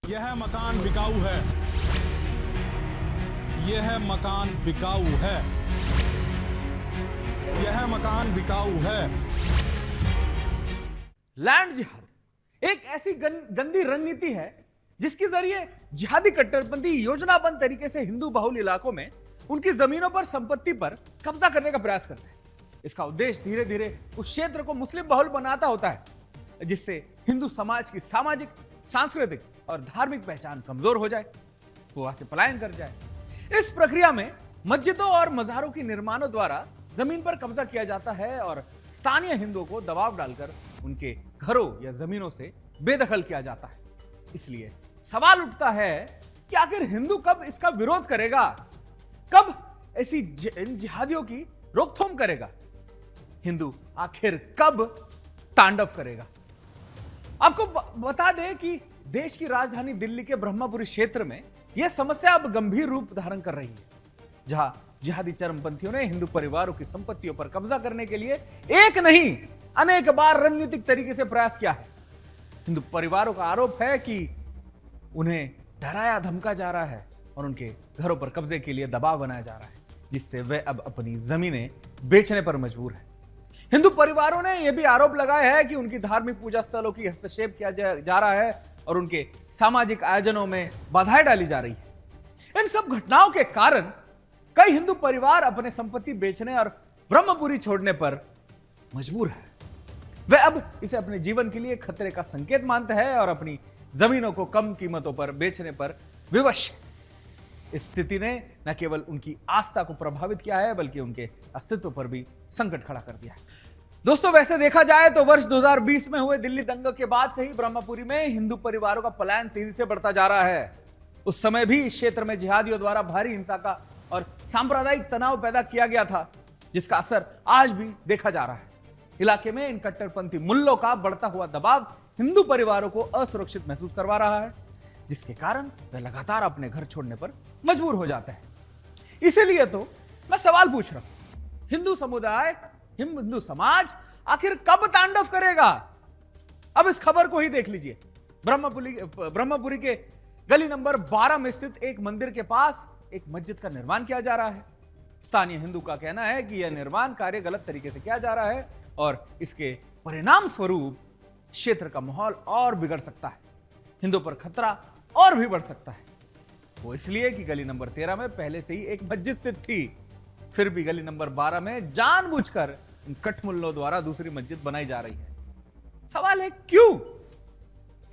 यह मकान बिकाऊ है। यह मकान बिकाऊ है। यह मकान बिकाऊ है। लैंड जिहाद एक ऐसी गंदी रणनीति है जिसके जरिए जिहादी कट्टरपंथी योजनाबद्ध तरीके से हिंदू बहुल इलाकों में उनकी जमीनों पर संपत्ति पर कब्जा करने का प्रयास करते हैं। इसका उद्देश्य धीरे धीरे उस क्षेत्र को मुस्लिम बहुल बनाता होता है, जिससे हिंदू समाज की सामाजिक, सांस्कृतिक और धार्मिक पहचान कमजोर हो जाए, वो वहां से पलायन कर जाए। इस प्रक्रिया में मस्जिदों और मज़ारों की निर्माणों द्वारा जमीन पर कब्जा किया जाता है और स्थानीय हिंदुओं को दबाव डालकर उनके घरों या जमीनों से बेदखल किया जाता है। इसलिए सवाल उठता है कि आखिर हिंदू कब इसका विरोध करेगा, कब ऐसी जिहादियों की रोकथाम करेगा, हिंदू आखिर कब तांडव करेगा। आपको बता दें कि देश की राजधानी दिल्ली के ब्रह्मपुरी क्षेत्र में यह समस्या अब गंभीर रूप धारण कर रही है, जहां जिहादी चरमपंथियों ने हिंदू परिवारों की संपत्तियों पर कब्जा करने के लिए एक नहीं अनेक बार रणनीतिक तरीके से प्रयास किया है। हिंदू परिवारों का आरोप है कि उन्हें डराया धमका जा रहा है और उनके घरों पर कब्जे के लिए दबाव बनाया जा रहा है, जिससे वे अब अपनी जमीनें बेचने पर मजबूर हैं। हिंदू परिवारों ने यह भी आरोप लगाया है कि उनकी धार्मिक पूजा स्थलों की हस्तक्षेप किया जा रहा है और उनके सामाजिक आयोजनों में बाधाएं डाली जा रही है। इन सब घटनाओं के कारण कई हिंदू परिवार अपने संपत्ति बेचने और ब्रह्मपुरी छोड़ने पर मजबूर है। वे अब इसे अपने जीवन के लिए खतरे का संकेत मानते हैं और अपनी जमीनों को कम कीमतों पर बेचने पर विवश है। इस स्थिति ने न केवल उनकी आस्था को प्रभावित किया है, बल्कि उनके अस्तित्व पर भी संकट खड़ा कर दिया है। दोस्तों, वैसे देखा जाए तो वर्ष 2020 में हुए दिल्ली दंगे के बाद से ही ब्रह्मपुरी में हिंदू परिवारों का पलायन तेजी से बढ़ता जा रहा है। उस समय भी इस क्षेत्र में जिहादियों द्वारा भारी हिंसा का और सांप्रदायिक तनाव पैदा किया गया था, जिसका असर आज भी देखा जा रहा है। इलाके में इन कट्टरपंथी मुल्लों का बढ़ता हुआ दबाव हिंदू परिवारों को असुरक्षित महसूस करवा रहा है, जिसके कारण वे लगातार अपने घर छोड़ने पर मजबूर हो जाते हैं। इसीलिए तो मैं सवाल पूछ रहा हूं, हिंदू समुदाय, हिंदू समाज आखिर कब तांडव करेगा? अब इस खबर को ही देख लीजिए। ब्रह्मपुरी के गली नंबर 12 में स्थित एक मंदिर के पास एक मस्जिद का निर्माण किया जा रहा है। स्थानीय हिंदू का कहना है कि यह निर्माण कार्य गलत तरीके से किया जा रहा है और इसके परिणाम स्वरूप क्षेत्र का माहौल और बिगड़ सकता है, हिंदू पर खतरा और भी बढ़ सकता है। वो इसलिए कि गली नंबर 13 में पहले से ही एक मस्जिद स्थित थी, फिर भी गली नंबर 12 में जानबूझकर इन कठमुल्लों द्वारा दूसरी मस्जिद बनाई जा रही है। सवाल है क्यों?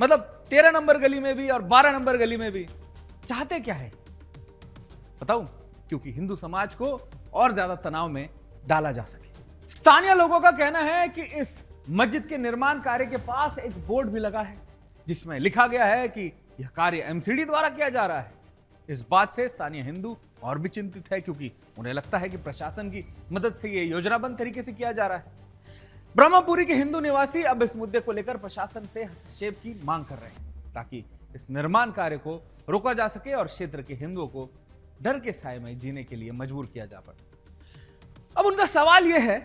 मतलब 13 नंबर गली में भी और 12 नंबर गली में भी चाहते क्या है? बताऊं? क्योंकि हिंदू समाज को और ज्यादा तनाव में डाला जा सके। स्थानीय लोगों का कहना है कि इस मस्जिद के निर्माण कार्य के पास एक बोर्ड भी लगा है, जिसमें लिखा गया है कि यह कार्य एमसीडी द्वारा किया जा रहा है। इस बात से स्थानीय हिंदू और भी चिंतित है, क्योंकि उन्हें लगता है कि प्रशासन की मदद से यह योजनाबद्ध तरीके से किया जा रहा है। ब्रह्मपुरी के हिंदू निवासी अब इस मुद्दे को लेकर प्रशासन से हस्तक्षेप की मांग कर रहे हैं, ताकि इस निर्माण कार्य को रोका जा सके और क्षेत्र के हिंदुओं को डर के साए में जीने के लिए मजबूर किया जा पाए। अब उनका सवाल यह है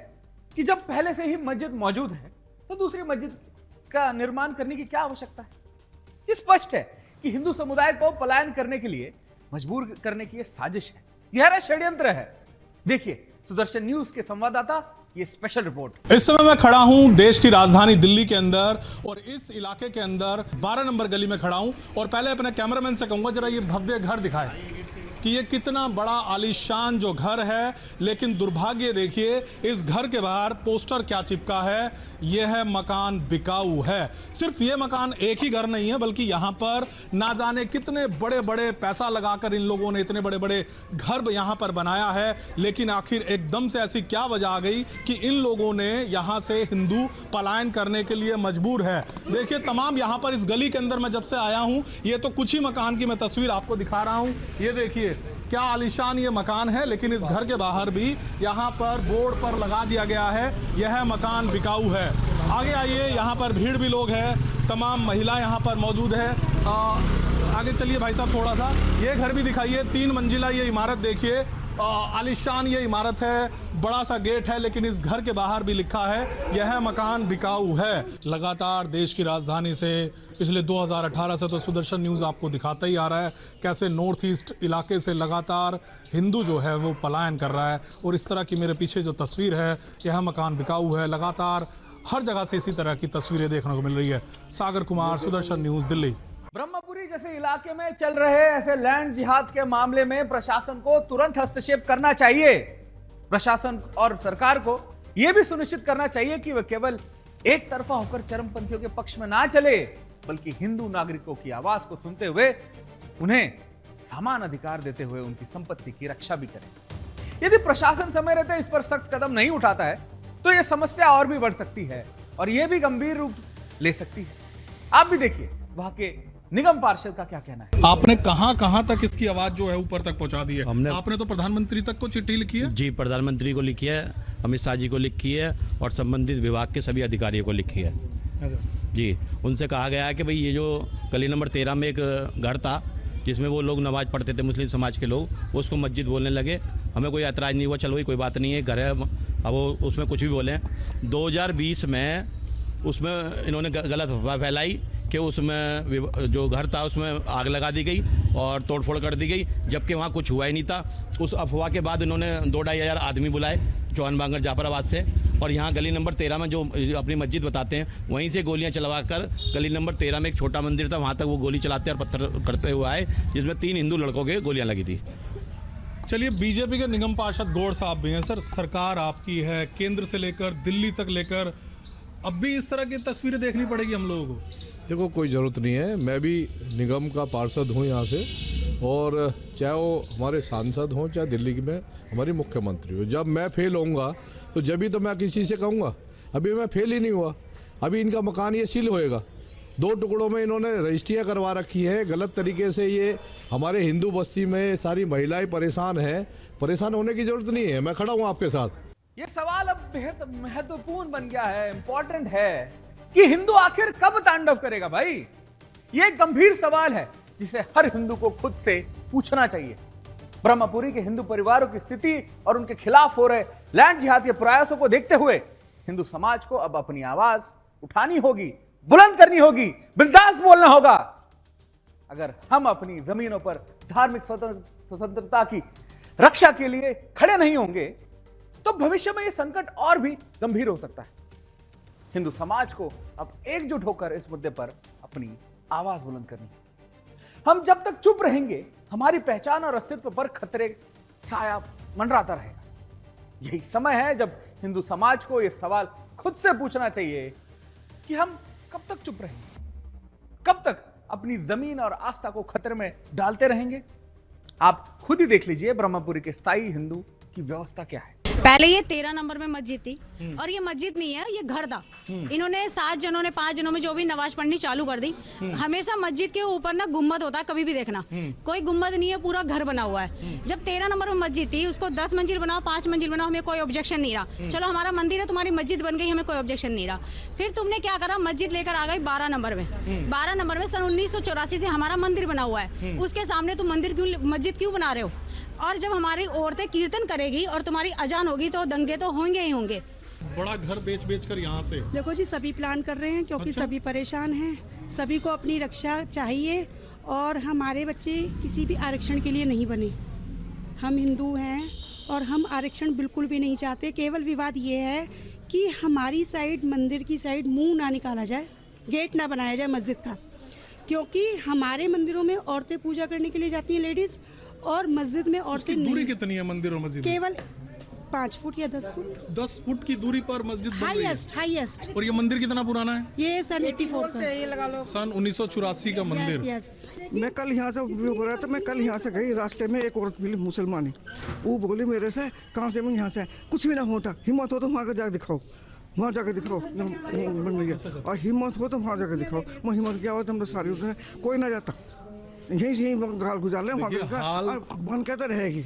कि जब पहले से ही मस्जिद मौजूद है तो दूसरी मस्जिद का निर्माण करने की क्या आवश्यकता है? ये स्पष्ट है कि हिंदू समुदाय को पलायन करने के लिए मजबूर करने की यह साजिश है, गहरा षड्यंत्र है। देखिए सुदर्शन न्यूज के संवाददाता ये स्पेशल रिपोर्ट। इस समय मैं खड़ा हूं देश की राजधानी दिल्ली के अंदर और इस इलाके के अंदर 12 नंबर गली में खड़ा हूं और पहले अपने कैमरामैन से कहूंगा जरा ये भव्य घर दिखाए कि ये कितना बड़ा आलीशान जो घर है। लेकिन दुर्भाग्य देखिए, इस घर के बाहर पोस्टर क्या चिपका है, यह मकान बिकाऊ है। सिर्फ ये मकान एक ही घर नहीं है, बल्कि यहाँ पर ना जाने कितने बड़े बड़े पैसा लगाकर इन लोगों ने इतने बड़े बड़े घर यहाँ पर बनाया है। लेकिन आखिर एकदम से ऐसी क्या वजह आ गई कि इन लोगों ने यहाँ से हिंदू पलायन करने के लिए मजबूर है। देखिए तमाम यहाँ पर इस गली के अंदर मैं जब से आया हूँ, ये तो कुछ ही मकान की मैं तस्वीर आपको दिखा रहा हूँ। ये देखिए क्या आलीशान ये मकान है, लेकिन इस घर के बाहर भी यहाँ पर बोर्ड पर लगा दिया गया है यह मकान बिकाऊ है। आगे आइए, यहाँ पर भीड़ भी लोग हैं, तमाम महिला यहाँ पर मौजूद है। आगे चलिए भाई साहब थोड़ा सा, ये घर भी दिखाइए। 3 मंजिला ये इमारत देखिए, आलीशान ये इमारत है, बड़ा सा गेट है, लेकिन इस घर के बाहर भी लिखा है यह मकान बिकाऊ है। लगातार देश की राजधानी से पिछले 2018 से तो सुदर्शन न्यूज़ आपको दिखाता ही आ रहा है कैसे नॉर्थ ईस्ट इलाके से लगातार हिंदू जो है वो पलायन कर रहा है। और इस तरह की मेरे पीछे जो तस्वीर है, यह मकान बिकाऊ है, लगातार हर जगह से इसी तरह की तस्वीरें देखने को मिल रही है। सागर कुमार, सुदर्शन न्यूज़, दिल्ली। ब्रह्मपुरी जैसे इलाके में चल रहे ऐसे लैंड जिहाद के मामले में प्रशासन को तुरंत हस्तक्षेप करना चाहिए। प्रशासन और सरकार को यह भी सुनिश्चित करना चाहिए कि वह केवल एक तरफा होकर चरमपंथियों के पक्ष में ना चले, बल्कि हिंदू नागरिकों की आवाज को सुनते हुए उन्हें समान अधिकार देते हुए उनकी संपत्ति की रक्षा भी करें। यदि प्रशासन समय रहते इस पर सख्त कदम नहीं उठाता है तो यह समस्या और भी बढ़ सकती है और यह भी गंभीर रूप ले सकती है। आप भी देखिए वहां के निगम पार्षद का क्या कहना है। आपने कहां तक इसकी आवाज जो है ऊपर तक पहुंचा दी है? आपने तो प्रधानमंत्री तक को चिट्ठी लिखी है। जी, प्रधानमंत्री को लिखी है, अमित शाह जी को लिखी है और संबंधित विभाग के सभी अधिकारियों को लिखी है। जी, उनसे कहा गया है कि भाई ये जो गली नंबर 13 में एक घर था जिसमें वो लोग नमाज पढ़ते थे, मुस्लिम समाज के लोग, वो उसको मस्जिद बोलने लगे। हमें कोई ऐतराज़ नहीं हुआ, चलो कोई बात नहीं है, घर है, अब वो उसमें कुछ भी बोलें। 2020 में उसमें इन्होंने गलत अफवाह फैलाई कि उसमें जो घर था उसमें आग लगा दी गई और तोड़फोड़ कर दी गई, जबकि वहाँ कुछ हुआ ही नहीं था। उस अफवाह के बाद इन्होंने 2-2.5 हज़ार आदमी बुलाए चौहान बांगर जाफराबाद से, और यहाँ गली नंबर 13 में जो अपनी मस्जिद बताते हैं वहीं से गोलियां चलवा कर गली नंबर 13 में एक छोटा मंदिर था वहाँ तक वो गोली चलाते और पत्थर करते हुए आए, जिसमें 3 हिंदू लड़कों के गोलियां लगी थी। चलिए, बीजेपी के निगम पार्षद गौड़ साहब भी हैं। सर, सरकार आपकी है, केंद्र से लेकर दिल्ली तक लेकर, अब भी इस तरह की तस्वीरें देखनी पड़ेगी हम लोगों को? देखो, कोई ज़रूरत नहीं है। मैं भी निगम का पार्षद हूँ यहाँ से, और चाहे वो हमारे सांसद हों चाहे दिल्ली में हमारी मुख्यमंत्री हो, जब मैं फेल होऊंगा तो जब भी तो मैं किसी से कहूँगा। अभी मैं फेल ही नहीं हुआ, अभी इनका मकान ये सील होएगा। 2 टुकड़ों में इन्होंने रजिस्ट्रियाँ करवा रखी है गलत तरीके से। ये हमारे हिंदू बस्ती में सारी महिलाएं परेशान हैं। परेशान होने की ज़रूरत नहीं है, मैं खड़ा हूँ आपके साथ। ये सवाल अब बेहद महत्वपूर्ण बन गया है, इंपॉर्टेंट है कि हिंदू आखिर कब तांडव करेगा भाई। ये एक गंभीर सवाल है जिसे हर हिंदू को खुद से पूछना चाहिए। ब्रह्मपुरी के हिंदू परिवारों की स्थिति और उनके खिलाफ हो रहे लैंड जिहाद के प्रयासों को देखते हुए हिंदू समाज को अब अपनी आवाज उठानी होगी, बुलंद करनी होगी, बिंदास बोलना होगा। अगर हम अपनी जमीनों पर धार्मिक स्वतंत्रता की रक्षा के लिए खड़े नहीं होंगे तो भविष्य में यह संकट और भी गंभीर हो सकता है। हिंदू समाज को अब एकजुट होकर इस मुद्दे पर अपनी आवाज बुलंद करनी है। हम जब तक चुप रहेंगे हमारी पहचान और अस्तित्व पर खतरे साया मंडराता रहेगा। यही समय है जब हिंदू समाज को यह सवाल खुद से पूछना चाहिए कि हम कब तक चुप रहेंगे, कब तक अपनी जमीन और आस्था को खतरे में डालते रहेंगे। आप खुद ही देख लीजिए ब्रह्मपुरी के स्थायी हिंदू की व्यवस्था क्या है। पहले ये 13 नंबर में मस्जिद थी और ये मस्जिद नहीं है, ये घर था। इन्होंने 7 जनों ने 5 जनों में जो भी नमाज पढ़नी चालू कर दी। हमेशा मस्जिद के ऊपर ना गुम्बद होता है, कभी भी देखना कोई गुम्बद नहीं है, पूरा घर बना हुआ है। जब 13 नंबर में मस्जिद थी उसको 10 मंजिल बनाओ, 5 मंजिल बनाओ, हमें कोई ऑब्जेक्शन नहीं रहा। चलो हमारा मंदिर है, तुम्हारी मस्जिद बन गई, हमें कोई ऑब्जेक्शन नहीं रहा। फिर तुमने क्या करा, मस्जिद लेकर आ गई 12 नंबर में। 12 नंबर में सन 1984 से हमारा मंदिर बना हुआ है, उसके सामने तुम मस्जिद क्यों बना रहे हो? और जब हमारी औरतें कीर्तन करेगी और तुम्हारी अजान होगी तो दंगे तो होंगे ही होंगे। बड़ा घर बेच कर यहाँ से देखो जी, सभी प्लान कर रहे हैं क्योंकि सभी परेशान हैं, सभी को अपनी रक्षा चाहिए और हमारे बच्चे किसी भी आरक्षण के लिए नहीं बने। हम हिंदू हैं और हम आरक्षण बिल्कुल भी नहीं चाहते। केवल विवाद ये है कि हमारी साइड, मंदिर की साइड मुंह ना निकाला जाए, गेट ना बनाया जाए मस्जिद का, क्योंकि हमारे मंदिरों में औरतें पूजा करने के लिए जाती हैं लेडीज, और मस्जिद में औरतें नहीं। दूरी कितनी है मंदिर और मस्जिद? केवल 5 फुट या 10 फुट। 10 फुट की दूरी पर मस्जिद बन रही है। हाईएस्ट। और ये मंदिर कितना पुराना है? ये सन 84 से, ये लगा लो, सन 1984 का मंदिर। यस। मैं कल यहाँ से हो रहा था, मैं कल यहाँ से गई, रास्ते में एक औरत मिली मुसलमानी, वो बोली मेरे से, कहाँ से? मैं यहाँ से। कुछ भी ना होता, हिम्मत हो तो वहाँ का जाकर दिखाओ, वहाँ जाकर दिखाओ। और हिम्मत हो तो वहाँ जाकर दिखाओ। मैं हिम्मत क्या होता, हम तो सारी होते हैं, कोई ना जाता, यही गाल गुजार ले, बन के तो रहेगी।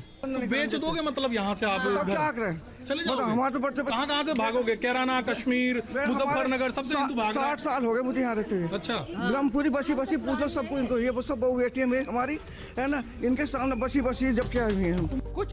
बेच दोगे मतलब यहाँ से आप? तो क्या करें, चले जाओगे? हमारे तो बच्चे कहाँ से भागोगे? कैराना, कश्मीर, मुजफ्फरनगर, सबसे हिंदू भाग रहे हैं। 60 साल हो गए मुझे यहाँ रहते हुए। अच्छा। ब्रह्मपुरी बसी पूछ लो सबको, इनको ये सब बहु बेटी है हमारी, है ना, इनके सामने बसी जब क्या हुई है। कुछ